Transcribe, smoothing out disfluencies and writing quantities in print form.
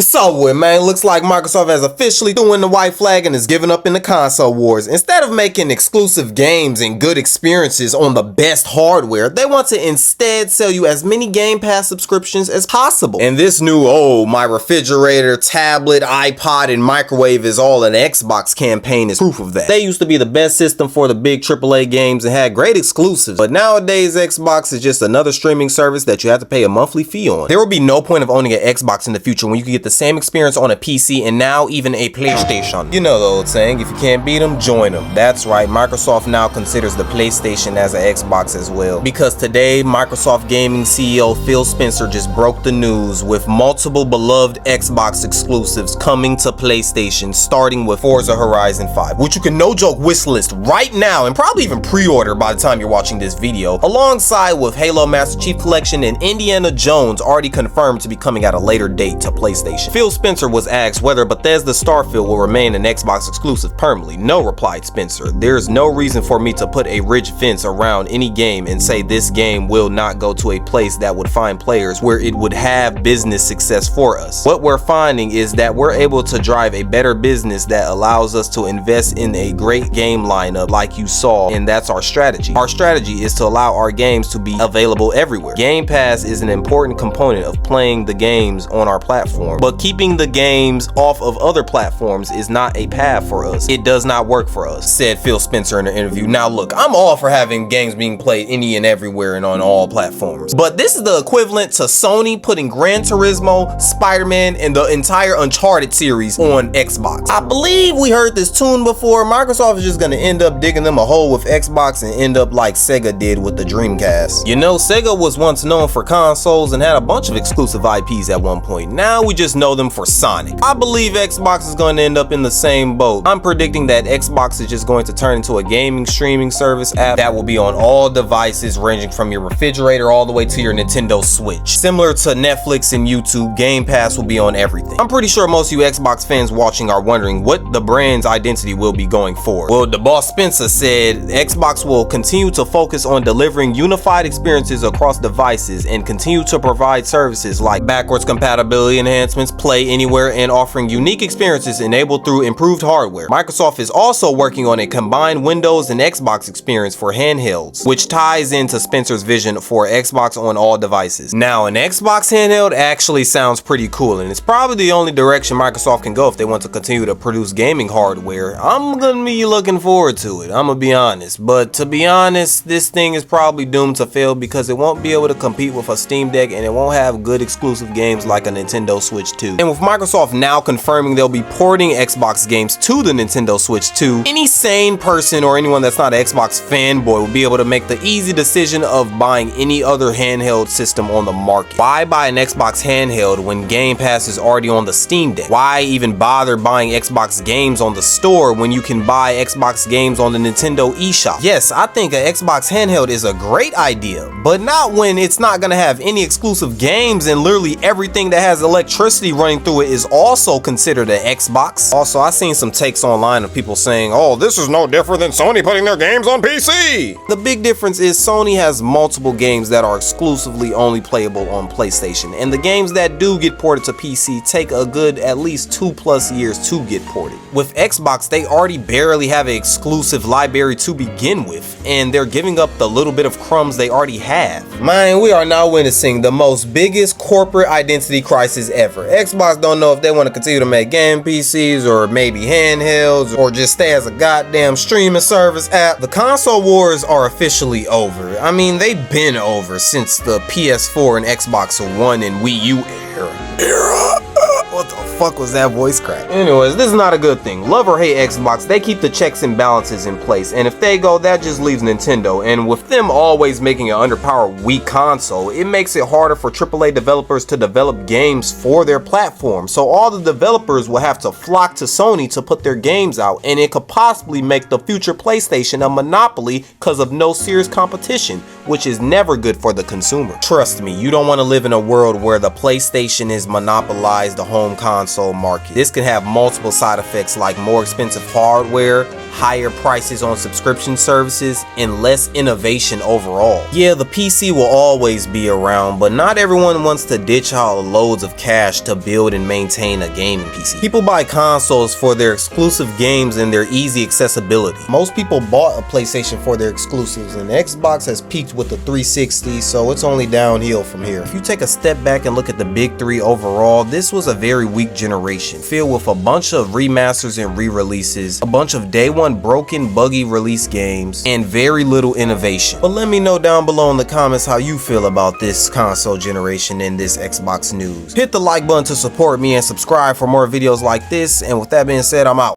So it, man, looks like Microsoft has officially threw in the white flag and is giving up in the console wars. Instead of making exclusive games and good experiences on the best hardware, they want to instead sell you as many Game Pass subscriptions as possible. And this new, my refrigerator, tablet, iPod, and microwave is all an Xbox campaign is proof of that. They used to be the best system for the big AAA games and had great exclusives, but nowadays Xbox is just another streaming service that you have to pay a monthly fee on. There will be no point of owning an Xbox in the future when you can get the same experience on a PC and now even a PlayStation. You know the old saying, if you can't beat them, join them. That's right, Microsoft now considers the PlayStation as an Xbox as well. Because today, Microsoft Gaming CEO Phil Spencer just broke the news with multiple beloved Xbox exclusives coming to PlayStation, starting with Forza Horizon 5, which you can no joke wishlist right now and probably even pre-order by the time you're watching this video, alongside with Halo Master Chief Collection and Indiana Jones already confirmed to be coming at a later date to PlayStation. Phil Spencer was asked whether Bethesda Starfield will remain an Xbox exclusive permanently. No, replied Spencer. There's no reason for me to put a ridge fence around any game and say this game will not go to a place that would find players where it would have business success for us. What we're finding is that we're able to drive a better business that allows us to invest in a great game lineup like you saw, and that's our strategy. Our strategy is to allow our games to be available everywhere. Game Pass is an important component of playing the games on our platform, but keeping the games off of other platforms is not a path for us. It does not work for us, said Phil Spencer in an interview. Now look, I'm all for having games being played any and everywhere and on all platforms, but this is the equivalent to Sony putting Gran Turismo, Spider-Man, and the entire Uncharted series on Xbox. I believe we heard this tune before. Microsoft is just gonna end up digging them a hole with Xbox and end up like Sega did with the Dreamcast. You know, Sega was once known for consoles and had a bunch of exclusive IPs at one point. Now we just know them for Sonic. I believe Xbox is going to end up in the same boat. I'm predicting that Xbox is just going to turn into a gaming streaming service app that will be on all devices, ranging from your refrigerator all the way to your Nintendo Switch. Similar to Netflix and YouTube, Game Pass will be on everything. I'm pretty sure most of you Xbox fans watching are wondering what the brand's identity will be going forward. Well, the boss Spencer said Xbox will continue to focus on delivering unified experiences across devices and continue to provide services like backwards compatibility enhancements, play anywhere, and offering unique experiences enabled through improved hardware. Microsoft is also working on a combined Windows and Xbox experience for handhelds, which ties into Spencer's vision for Xbox on all devices. Now, an Xbox handheld actually sounds pretty cool, and it's probably the only direction Microsoft can go if they want to continue to produce gaming hardware. I'm gonna be looking forward to it, I'm gonna be honest. But to be honest, this thing is probably doomed to fail because it won't be able to compete with a Steam Deck and it won't have good exclusive games like a Nintendo Switch 2. And with Microsoft now confirming they'll be porting Xbox games to the Nintendo Switch 2, any sane person or anyone that's not an Xbox fanboy will be able to make the easy decision of buying any other handheld system on the market. Why buy an Xbox handheld when Game Pass is already on the Steam Deck? Why even bother buying Xbox games on the store when you can buy Xbox games on the Nintendo eShop? Yes, I think an Xbox handheld is a great idea, but not when it's not gonna have any exclusive games and literally everything that has electricity running through it is also considered an Xbox. Also, I seen some takes online of people saying, oh, this is no different than Sony putting their games on PC. The big difference is Sony has multiple games that are exclusively only playable on PlayStation, and the games that do get ported to PC take a good at least 2+ years to get ported. With Xbox, they already barely have an exclusive library to begin with, and they're giving up the little bit of crumbs they already have. Man, we are now witnessing the most biggest corporate identity crisis ever. Xbox don't know if they want to continue to make game PCs or maybe handhelds or just stay as a goddamn streaming service app. The console wars are officially over. I mean, they've been over since the PS4 and Xbox One and Wii U era. What the fuck was that voice crack? Anyways, this is not a good thing. Love or hate Xbox, they keep the checks and balances in place, and if they go, that just leaves Nintendo, and with them always making an underpowered weak console, it makes it harder for AAA developers to develop games for their platform, so all the developers will have to flock to Sony to put their games out, and it could possibly make the future PlayStation a monopoly because of no serious competition, which is never good for the consumer. Trust me, you don't want to live in a world where the PlayStation is monopolized the home console market. This can have multiple side effects like more expensive hardware, higher prices on subscription services, and less innovation overall. Yeah, the PC will always be around, but not everyone wants to ditch out loads of cash to build and maintain a gaming PC. People buy consoles for their exclusive games and their easy accessibility. Most people bought a PlayStation for their exclusives, and Xbox has peaked with the 360, so it's only downhill from here. If you take a step back and look at the big three overall, this was a very weak generation, filled with a bunch of remasters and re-releases, a bunch of day one broken, buggy release games, and very little innovation. But let me know down below in the comments how you feel about this console generation and this Xbox news. Hit the like button to support me and subscribe for more videos like this, and with that being said, I'm out.